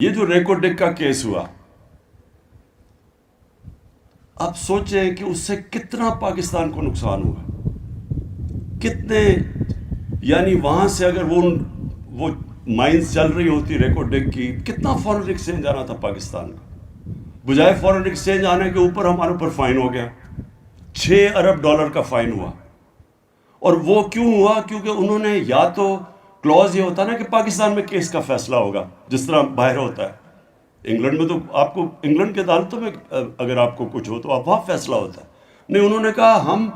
یہ جو ریکو ڈک کا کیس ہوا، آپ سوچیں کہ اس سے کتنا پاکستان کو نقصان ہوا، کتنے، یعنی وہاں سے اگر وہ مائنز چل رہی ہوتی ریکو ڈک کی، کتنا فورن ایکسچینج آنا تھا پاکستان کا، بجائے فورن ایکسچینج آنے کے اوپر ہمارے اوپر فائن ہو گیا، $6 ارب کا فائن ہوا۔ اور وہ کیوں ہوا؟ کیونکہ انہوں نے یا تو کلوز یہ ہوتا نا کہ پاکستان میں کیس کا فیصلہ ہوگا جس طرح باہر ہوتا ہے، انگلینڈ میں تو آپ کو انگلینڈ کے عدالتوں میں اگر آپ کو کچھ ہو تو آپ وہاں فیصلہ ہوتا ہے، نہیں انہوں نے کہا ہم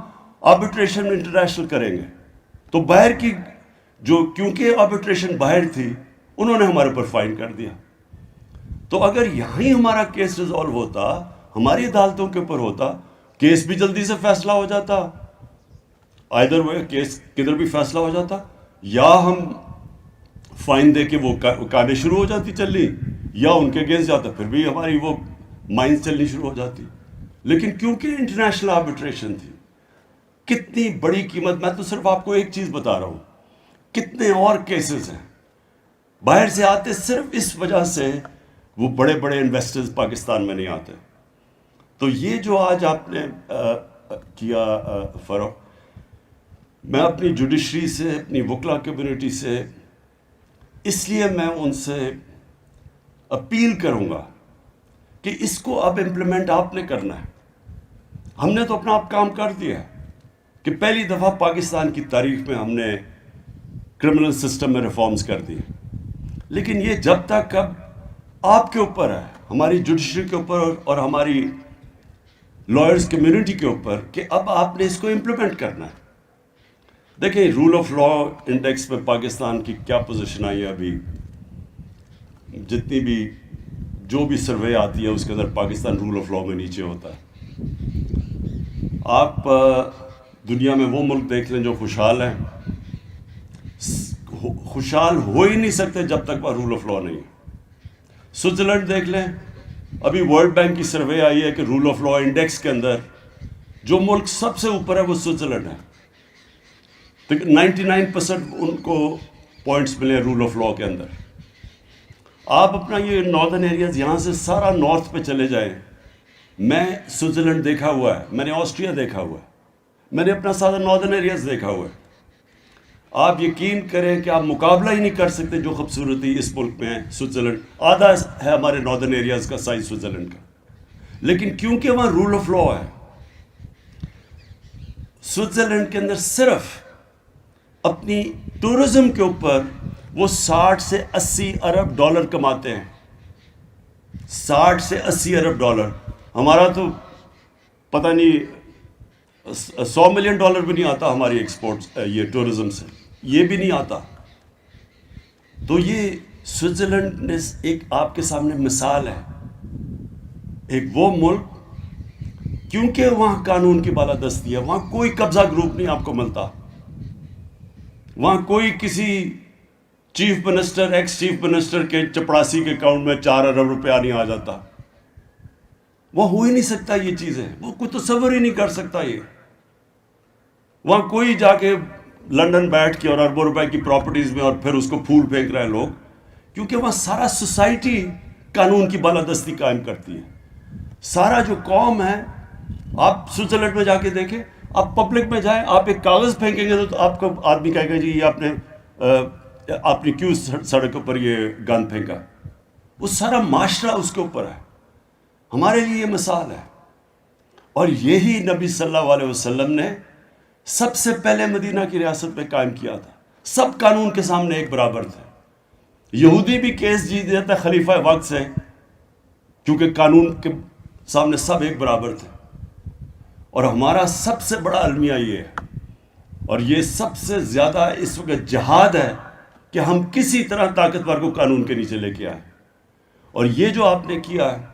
آربیٹریشن انٹرنیشنل کریں گے، تو باہر کی جو کیونکہ آربیٹریشن باہر تھی انہوں نے ہمارے اوپر فائن کر دیا۔ تو اگر یہیں ہمارا کیس ریزالو ہوتا، ہماری عدالتوں کے اوپر ہوتا، کیس بھی جلدی سے فیصلہ ہو جاتا، آئدر وہ کیس کدھر بھی فیصلہ ہو جاتا، یا ہم فائن دے کے وہ کاریں شروع ہو جاتی چلنی، یا ان کے اگینسٹ جاتا پھر بھی ہماری وہ مائنز چلنی شروع ہو جاتی۔ لیکن کیونکہ انٹرنیشنل آربیٹریشن تھی، کتنی بڑی قیمت، میں تو صرف آپ کو ایک چیز بتا رہا ہوں، کتنے اور کیسز ہیں باہر سے آتے، صرف اس وجہ سے وہ بڑے بڑے انویسٹرز پاکستان میں نہیں آتے۔ تو یہ جو آج آپ نے کیا فروغ، میں اپنی جوڈیشری سے، اپنی وکلا کمیونٹی سے، اس لیے میں ان سے اپیل کروں گا کہ اس کو اب امپلیمنٹ آپ نے کرنا ہے۔ ہم نے تو اپنا آپ کام کر دیا ہے کہ پہلی دفعہ پاکستان کی تاریخ میں ہم نے کرمنل سسٹم میں ریفارمز کر دی، لیکن یہ جب تک اب آپ کے اوپر ہے، ہماری جوڈیشری کے اوپر اور ہماری لائرز کمیونٹی کے اوپر، کہ اب آپ نے اس کو امپلیمنٹ کرنا ہے۔ دیکھیں رول آف لا انڈیکس میں پاکستان کی کیا پوزیشن آئی ہے ابھی، جتنی بھی جو بھی سروے آتی ہے اس کے اندر پاکستان رول آف لا میں نیچے ہوتا ہے۔ آپ دنیا میں وہ ملک دیکھ لیں جو خوشحال ہیں، خوشحال ہو ہی نہیں سکتے جب تک وہ رول آف لا نہیں ہے۔ سوئٹزرلینڈ دیکھ لیں، ابھی ورلڈ بینک کی سروے آئی ہے کہ رول آف لا انڈیکس کے اندر جو ملک سب سے اوپر ہے وہ سوئٹزرلینڈ ہے، 99% ان کو پوائنٹس ملے رول آف لا کے اندر۔ آپ اپنا یہ ناردرن ایریاز، یہاں سے سارا نارتھ پہ چلے جائیں، میں سوئٹزرلینڈ دیکھا ہوا ہے، میں نے آسٹریا دیکھا ہوا ہے، میں نے اپنا سارا ناردرن ایریاز دیکھا ہوا ہے۔ آپ یقین کریں کہ آپ مقابلہ ہی نہیں کر سکتے جو خوبصورتی اس ملک میں ہے۔ سوئٹزرلینڈ آدھا ہے ہمارے ناردرن ایریاز کا سائز سوئٹزرلینڈ کا، لیکن کیونکہ وہاں رول آف لا ہے، سوئٹزرلینڈ کے اندر صرف اپنی ٹورزم کے اوپر وہ $60 سے $80 ارب کماتے ہیں، $60 سے $80 ارب۔ ہمارا تو پتہ نہیں $100 ملین بھی نہیں آتا ہماری ایکسپورٹ، یہ ٹورزم سے یہ بھی نہیں آتا۔ تو یہ سوئٹزرلینڈ نے ایک آپ کے سامنے مثال ہے، ایک وہ ملک کیونکہ وہاں قانون کی بالادستی ہے، وہاں کوئی قبضہ گروپ نہیں آپ کو ملتا، وہاں کوئی کسی chief minister, x chief minister کے چپڑاسی کے اکاؤنٹ میں $4 ارب نہیں آ جاتا۔ وہ ہو ہی نہیں سکتا یہ چیزیں، وہ کوئی تصور ہی نہیں کر سکتا یہ۔ وہاں کوئی جا کے لنڈن بیٹھ کے اور اربوں روپے کی پراپرٹیز میں اور پھر اس کو پھول پھینک رہے ہیں لوگ، کیونکہ وہاں سارا سوسائٹی قانون کی بالادستی قائم کرتی ہے۔ سارا جو قوم ہے، آپ سوئٹزرلینڈ میں جا کے دیکھیں، آپ پبلک میں جائیں، آپ ایک کاغذ پھینکیں گے تو آپ کو آدمی کہے گا جی یہ آپ نے کیوں سڑک پر یہ گند پھینکا؟ وہ سارا معاشرہ اس کے اوپر ہے۔ ہمارے لیے یہ مثال ہے، اور یہی نبی صلی اللہ علیہ وسلم نے سب سے پہلے مدینہ کی ریاست میں قائم کیا تھا۔ سب قانون کے سامنے ایک برابر تھے۔ یہودی بھی کیس جیت دیتا خلیفہ وقت سے، کیونکہ قانون کے سامنے سب ایک برابر تھے۔ اور ہمارا سب سے بڑا المیہ یہ ہے، اور یہ سب سے زیادہ اس وقت جہاد ہے کہ ہم کسی طرح طاقتور کو قانون کے نیچے لے کے آئیں۔ اور یہ جو آپ نے کیا ہے،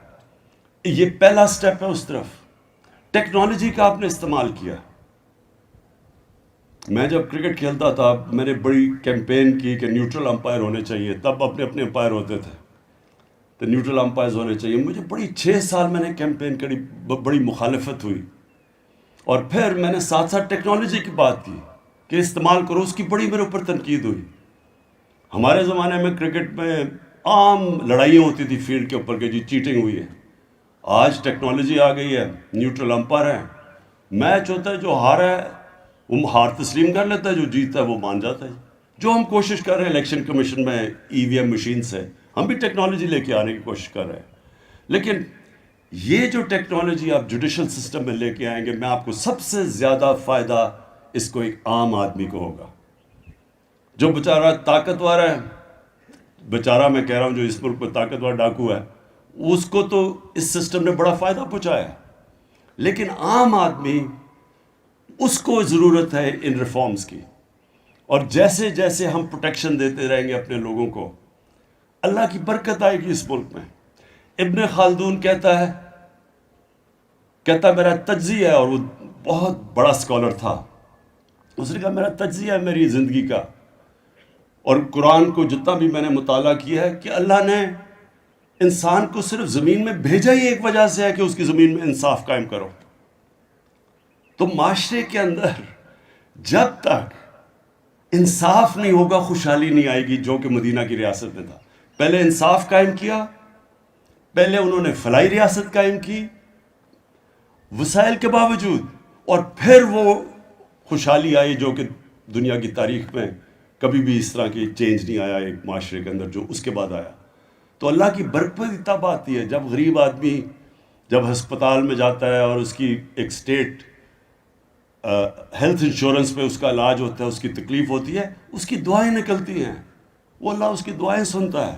یہ پہلا سٹیپ ہے اس طرف۔ ٹیکنالوجی کا آپ نے استعمال کیا۔ میں جب کرکٹ کھیلتا تھا، میں نے بڑی کیمپین کی کہ نیوٹرل امپائر ہونے چاہیے، تب اپنے امپائر ہوتے تھے تو نیوٹرل امپائرز ہونے چاہیے۔ مجھے بڑی 6 سال میں نے کیمپین کری، بڑی مخالفت ہوئی، اور پھر میں نے ساتھ ساتھ ٹیکنالوجی کی بات کی کہ استعمال کرو، اس کی بڑی میرے اوپر تنقید ہوئی۔ ہمارے زمانے میں کرکٹ میں عام لڑائیاں ہوتی تھی فیلڈ کے اوپر کہ جی چیٹنگ ہوئی ہے. آج ٹیکنالوجی آ گئی ہے, نیوٹرل امپائر ہے, میچ ہوتا ہے, جو ہارا ہے وہ ہار تسلیم کر لیتا ہے, جو جیتا ہے وہ مان جاتا ہے. جو ہم کوشش کر رہے ہیں الیکشن کمیشن میں ای وی ایم مشین سے, ہم بھی ٹیکنالوجی لے کے آنے کی کوشش کر رہے ہیں. لیکن یہ جو ٹیکنالوجی آپ جوڈیشل سسٹم میں لے کے آئیں گے, میں آپ کو سب سے زیادہ فائدہ اس کو ایک عام آدمی کو ہوگا. جو بیچارہ طاقتور ہے, بیچارہ میں کہہ رہا ہوں جو اس ملک میں طاقتور ڈاکو ہے, اس کو تو اس سسٹم نے بڑا فائدہ پہنچایا. لیکن عام آدمی, اس کو ضرورت ہے ان ریفارمز کی. اور جیسے جیسے ہم پروٹیکشن دیتے رہیں گے اپنے لوگوں کو, اللہ کی برکت آئے گی اس ملک میں. ابن خلدون کہتا ہے میرا تجزیہ ہے, اور وہ بہت بڑا اسکالر تھا. اس نے کہا میرا تجزیہ ہے میری زندگی کا, اور قرآن کو جتنا بھی میں نے مطالعہ کیا ہے, کہ اللہ نے انسان کو صرف زمین میں بھیجا ہی ایک وجہ سے ہے کہ اس کی زمین میں انصاف قائم کرو. تو معاشرے کے اندر جب تک انصاف نہیں ہوگا خوشحالی نہیں آئے گی, جو کہ مدینہ کی ریاست میں تھا. پہلے انصاف قائم کیا, پہلے انہوں نے فلاحی ریاست قائم کی وسائل کے باوجود, اور پھر وہ خوشحالی آئی جو کہ دنیا کی تاریخ میں کبھی بھی اس طرح کی چینج نہیں آیا ایک معاشرے کے اندر جو اس کے بعد آیا. تو اللہ کی برکت تب آتی ہے جب غریب آدمی جب ہسپتال میں جاتا ہے اور اس کی ایک اسٹیٹ ہیلتھ انشورنس پہ اس کا علاج ہوتا ہے, اس کی تکلیف ہوتی ہے, اس کی دعائیں نکلتی ہیں, وہ اللہ اس کی دعائیں سنتا ہے.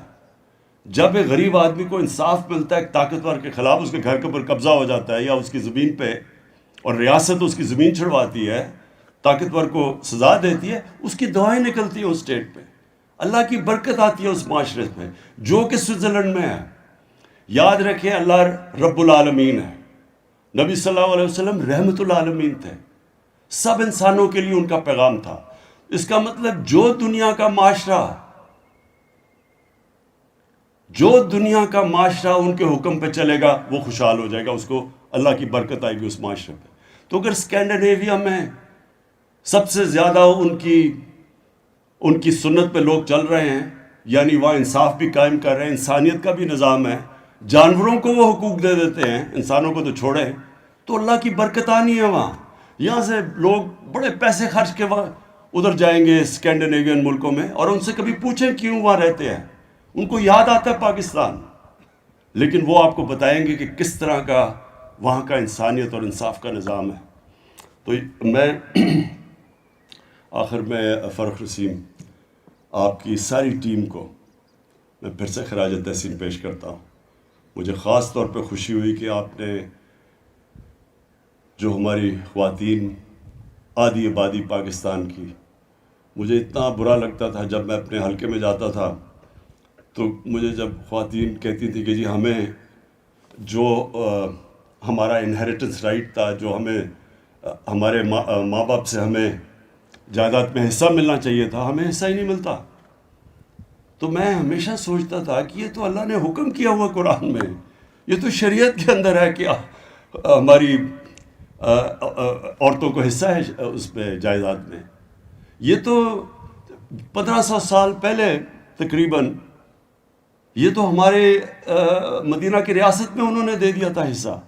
جب ایک غریب آدمی کو انصاف ملتا ہے ایک طاقتور کے خلاف, اس کے گھر کے اوپر قبضہ ہو جاتا ہے یا اس کی زمین پہ, اور ریاست اس کی زمین چھڑواتی ہے, طاقتور کو سزا دیتی ہے, اس کی دعائیں نکلتی ہیں اس اسٹیٹ پہ, اللہ کی برکت آتی ہے اس معاشرے میں, جو کہ سوئٹزرلینڈ میں ہے. یاد رکھیں اللہ رب العالمین ہے, نبی صلی اللہ علیہ وسلم رحمت العالمین تھے, سب انسانوں کے لیے ان کا پیغام تھا. اس کا مطلب جو دنیا کا معاشرہ ان کے حکم پہ چلے گا وہ خوشحال ہو جائے گا, اس کو اللہ کی برکت آئے گی اس معاشرے پہ. تو اگر اسکینڈینیویا میں سب سے زیادہ ان کی سنت پہ لوگ چل رہے ہیں, یعنی وہاں انصاف بھی قائم کر رہے ہیں, انسانیت کا بھی نظام ہے, جانوروں کو وہ حقوق دے دیتے ہیں, انسانوں کو تو چھوڑیں, تو اللہ کی برکت آنی ہے وہاں. یہاں سے لوگ بڑے پیسے خرچ کے ادھر جائیں گے اسکینڈینیوین ملکوں میں, اور ان سے کبھی پوچھیں کیوں وہاں رہتے ہیں, ان کو یاد آتا ہے پاکستان, لیکن وہ آپ کو بتائیں گے کہ کس طرح کا وہاں کا انسانیت اور انصاف کا نظام ہے. تو میں آخر میں فرخ رسیم آپ کی ساری ٹیم کو میں پھر سے خراج تحسین پیش کرتا ہوں. مجھے خاص طور پہ خوشی ہوئی کہ آپ نے جو ہماری خواتین آدھی آبادی پاکستان کی, مجھے اتنا برا لگتا تھا جب میں اپنے حلقے میں جاتا تھا تو مجھے جب خواتین کہتی تھی کہ جی ہمیں جو ہمارا انہیریٹنس رائٹ تھا, جو ہمیں ہمارے ماں باپ سے ہمیں جائیداد میں حصہ ملنا چاہیے تھا, ہمیں حصہ ہی نہیں ملتا. تو میں ہمیشہ سوچتا تھا کہ یہ تو اللہ نے حکم کیا ہوا قرآن میں, یہ تو شریعت کے اندر ہے کہ ہماری عورتوں کو حصہ ہے اس پہ جائیداد میں. یہ تو 1500 سال پہلے تقریباً یہ تو ہمارے مدینہ کی ریاست میں انہوں نے دے دیا تھا حصہ.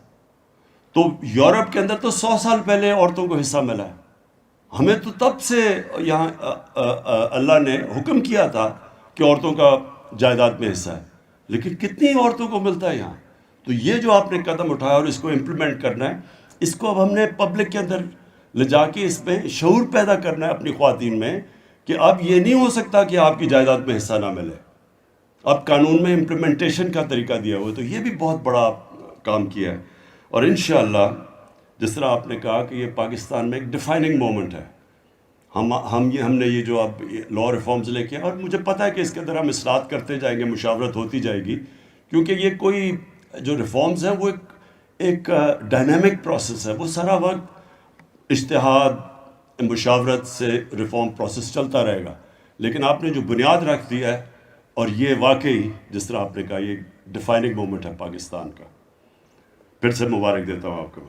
تو یورپ کے اندر تو 100 سال پہلے عورتوں کو حصہ ملا ہے, ہمیں تو تب سے یہاں اللہ نے حکم کیا تھا کہ عورتوں کا جائیداد میں حصہ ہے, لیکن کتنی عورتوں کو ملتا ہے یہاں. تو یہ جو آپ نے قدم اٹھایا اور اس کو امپلیمنٹ کرنا ہے, اس کو اب ہم نے پبلک کے اندر لے جا کے اس میں شعور پیدا کرنا ہے اپنی خواتین میں کہ اب یہ نہیں ہو سکتا کہ آپ کی جائیداد میں حصہ نہ ملے. اب قانون میں امپلیمنٹیشن کا طریقہ دیا ہوا ہے, تو یہ بھی بہت بڑا کام کیا ہے. اور انشاءاللہ جس طرح آپ نے کہا کہ یہ پاکستان میں ایک ڈیفائننگ مومنٹ ہے, ہم نے یہ جو اب لا ریفارمز لے کے, اور مجھے پتہ ہے کہ اس کے اندر ہم اصلاحات کرتے جائیں گے, مشاورت ہوتی جائے گی, کیونکہ یہ کوئی جو ریفارمز ہیں وہ ایک ڈائنامک پروسیس ہے, وہ سارا وقت اجتہاد مشاورت سے ریفارم پروسیس چلتا رہے گا. لیکن آپ نے جو بنیاد رکھ دی ہے, اور یہ واقعی جس طرح آپ نے کہا یہ ڈیفائننگ مومنٹ ہے پاکستان کا. پھر سے مبارک دیتا ہوں آپ کو.